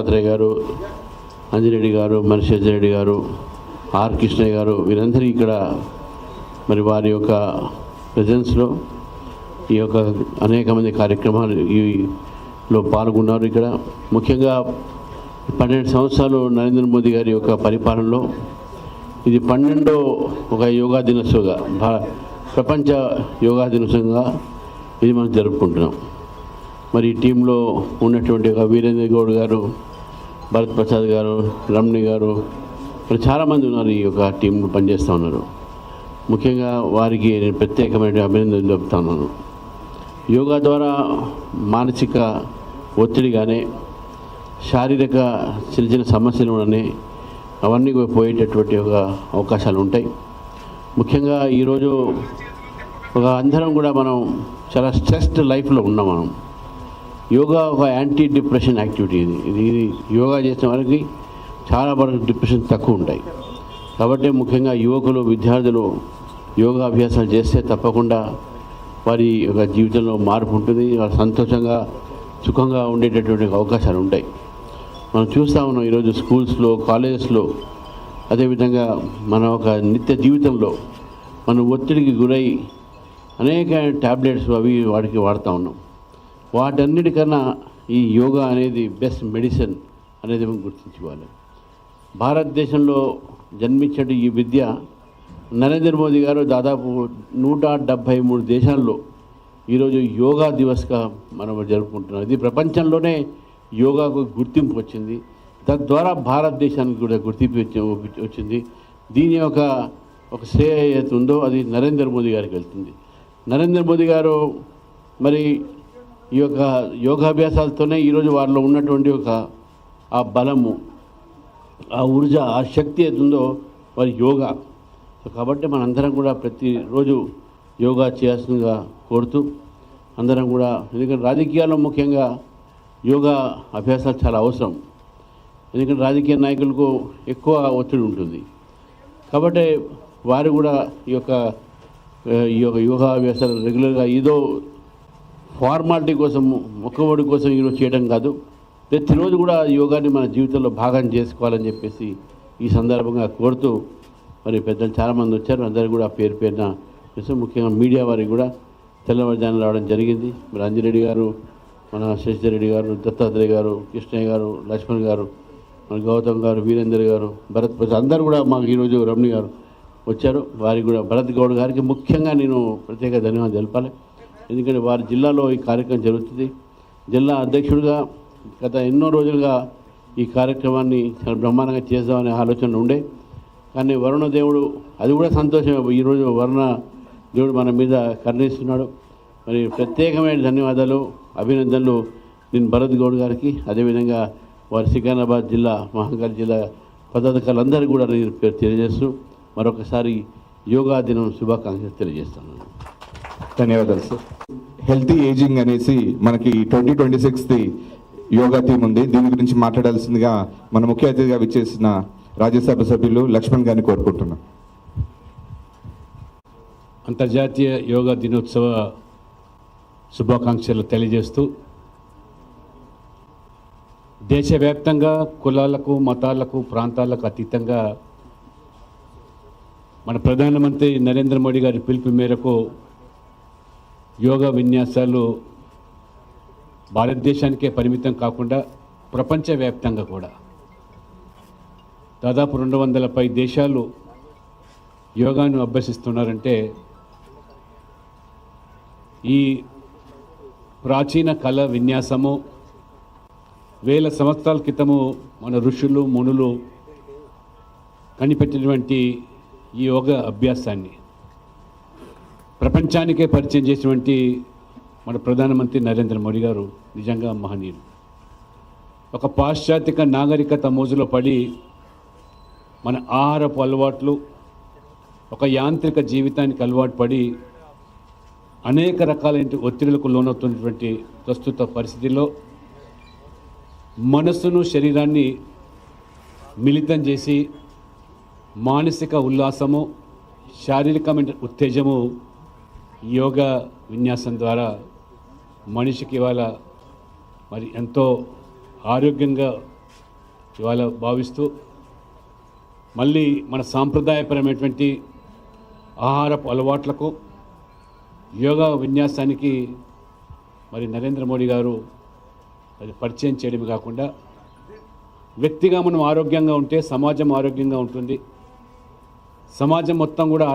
దత్తాత్రేయ గారు, అంజిరెడ్డి గారు, మనిషి గారు, ఆర్ కృష్ణయ్య గారు, వీరందరూ ఇక్కడ మరి వారి యొక్క ప్రెజెన్స్లో ఈ యొక్క అనేక మంది కార్యక్రమాలు ఈలో పాల్గొన్నారు. ఇక్కడ ముఖ్యంగా 12 సంవత్సరాలు నరేంద్ర మోదీ గారి యొక్క పరిపాలనలో ఇది 12వ ఒక యోగా దినోత్సవంగా, ప్రపంచ యోగా దినోత్సవంగా ఇది మనం జరుపుకుంటున్నాం. మరి ఈ టీంలో ఉన్నటువంటి ఒక వీరేంద్ర గౌడ్ గారు, భరత్ ప్రసాద్ గారు, రమణి గారు, మరి చాలామంది ఉన్నారు ఈ యొక్క టీంలో పనిచేస్తూ ఉన్నారు. ముఖ్యంగా వారికి నేను ప్రత్యేకమైన అభినందనలు చెప్తున్నాను. యోగా ద్వారా మానసిక ఒత్తిడి కానీ, శారీరక చిన్న చిన్న సమస్యలు కానీ అవన్నీ పోయేటటువంటి ఒక అవకాశాలు ఉంటాయి. ముఖ్యంగా ఈరోజు ఒక అందరం కూడా మనం చాలా స్ట్రెస్డ్ లైఫ్లో ఉన్నాం. మనం యోగా ఒక యాంటీ డిప్రెషన్ యాక్టివిటీ. ఇది యోగా చేసిన వారికి చాలా వరకు డిప్రెషన్ తక్కువ ఉంటాయి. కాబట్టి ముఖ్యంగా యువకులు, విద్యార్థులు యోగా అభ్యాసాలు చేస్తే తప్పకుండా వారి యొక్క జీవితంలో మార్పు ఉంటుంది. వారు సంతోషంగా, సుఖంగా ఉండేటటువంటి అవకాశాలు ఉంటాయి. మనం చూస్తూ ఉన్నాం ఈరోజు స్కూల్స్లో, కాలేజెస్లో, అదేవిధంగా మన ఒక నిత్య జీవితంలో మనం ఒత్తిడికి గురై అనేక ట్యాబ్లెట్స్ అవి వాడికి వాడుతూ ఉన్నాం. వాటన్నిటికన్నా ఈ యోగా అనేది బెస్ట్ మెడిసిన్ అనేది మనం గుర్తుంచుకోవాలి. భారతదేశంలో జన్మించే ఈ విద్య నరేంద్ర మోదీ గారు దాదాపు 173 దేశాల్లో ఈరోజు యోగా దివస్గా మనం జరుపుకుంటున్నాం. ఇది ప్రపంచంలోనే యోగాకు గుర్తింపు వచ్చింది. తద్వారా భారతదేశానికి కూడా గుర్తింపు వచ్చింది. దీని ఒక శ్రేయ ఏదైతే ఉందో అది నరేంద్ర మోదీ గారికి వెళ్తుంది. నరేంద్ర మోదీ గారు మరి ఈ యొక్క యోగాభ్యాసాలతోనే ఈరోజు వారిలో ఉన్నటువంటి ఆ బలము, ఆ ఊర్జ, ఆ శక్తి ఏతుందో వారి యోగా. కాబట్టి మనందరం కూడా ప్రతిరోజు యోగా చేయాల్సిందిగా కోరుతూ అందరం కూడా, ఎందుకంటే రాజకీయాల్లో ముఖ్యంగా యోగా అభ్యాసాలు చాలా అవసరం. ఎందుకంటే రాజకీయ నాయకులకు ఎక్కువ ఒత్తిడి ఉంటుంది. కాబట్టి వారు కూడా ఈ యొక్క యోగా అభ్యాసాలు రెగ్యులర్గా ఏదో ఫార్మాలిటీ కోసం, మొక్కబడి కోసం ఈరోజు చేయడం కాదు, ప్రతిరోజు కూడా యోగాని మన జీవితంలో భాగం చేసుకోవాలని చెప్పేసి ఈ సందర్భంగా కోరుతూ, మరి పెద్దలు చాలామంది వచ్చారు. అందరూ కూడా పేరు పేరున ముఖ్యంగా మీడియా వారికి కూడా తెల్లవారుజామున రావడం జరిగింది. మరి అంజిరెడ్డి గారు, మన శశిధర్ గారు, దత్తాత్రేయ గారు, కృష్ణయ్య గారు, లక్ష్మణ్ గారు, మన గౌతమ్ గారు, వీరేందర్ గారు, భరత్ ప్రసాద్ అందరూ కూడా మాకు ఈరోజు రమణి గారు వచ్చారు. వారికి కూడా, భరత్ గౌడ్ గారికి ముఖ్యంగా నేను ప్రత్యేక ధన్యవాదాలు తెలపాలి. ఎందుకంటే వారి జిల్లాలో ఈ కార్యక్రమం జరుగుతుంది. జిల్లా అధ్యక్షుడిగా గత ఎన్నో రోజులుగా ఈ కార్యక్రమాన్ని చాలా బ్రహ్మాండంగా చేద్దామనే ఆలోచన ఉండే. కానీ వరుణ దేవుడు, అది కూడా సంతోషం, ఈరోజు వరుణ దేవుడు మన మీద కరుణిస్తున్నాడు. మరి ప్రత్యేకమైన ధన్యవాదాలు, అభినందనలు నేను భరత్ గౌడ్ గారికి, అదేవిధంగా వారి సికింద్రాబాద్ జిల్లా, మహంకాళి జిల్లా పదాధికారులందరికీ కూడా నేను పేరు తెలియజేస్తూ మరొకసారి యోగా దినం శుభాకాంక్షలు తెలియజేస్తాను. ధన్యవాదాలు సార్. హెల్తీ ఏజింగ్ అనేసి మనకి 2026 యోగా థీమ్ ఉంది. దీని గురించి మాట్లాడాల్సిందిగా మన ముఖ్య అతిథిగా విచ్చేసిన రాజ్యసభ సభ్యులు లక్ష్మణ్ గారిని కోరుకుంటున్నాం. అంతర్జాతీయ యోగా దినోత్సవ శుభాకాంక్షలు తెలియజేస్తూ, దేశవ్యాప్తంగా కులాలకు, మతాలకు, ప్రాంతాలకు అతీతంగా మన ప్రధానమంత్రి నరేంద్ర మోడీ గారి పిలుపు మేరకు యోగా విన్యాసాలు భారతదేశానికే పరిమితం కాకుండా ప్రపంచవ్యాప్తంగా కూడా దాదాపు 200 పై దేశాలు యోగాను అభ్యసిస్తున్నారంటే ఈ ప్రాచీన కళ విన్యాసము వేల సంవత్సరాల క్రితము మన ఋషులు, మునులు కనిపెట్టినటువంటి ఈ యోగా అభ్యాసాన్ని ప్రపంచానికే పరిచయం చేసినటువంటి మన ప్రధానమంత్రి నరేంద్ర మోడీ గారు నిజంగా మహనీయులు. ఒక పాశ్చాత్యక నాగరికత మోజులో పడి మన ఆహారపు అలవాట్లు, ఒక యాంత్రిక జీవితానికి అలవాటు పడి అనేక రకాలైన ఒత్తిడులకు లోనవుతున్నటువంటి ప్రస్తుత పరిస్థితిలో మనస్సును, శరీరాన్ని మిళితం చేసి మానసిక ఉల్లాసము, శారీరకమైన ఉత్తేజము యోగా విన్యాసం ద్వారా మనిషికి ఇవాళ మరి ఎంతో ఆరోగ్యంగా ఇవాళ భావిస్తూ మళ్ళీ మన సాంప్రదాయపరమైనటువంటి ఆహారపు అలవాట్లకు యోగా విన్యాసానికి మరి నరేంద్ర మోడీ గారు అది పరిచయం చేయడమే కాకుండా వ్యక్తిగా మనం ఆరోగ్యంగా ఉంటే సమాజం ఆరోగ్యంగా ఉంటుంది, సమాజం మొత్తం కూడా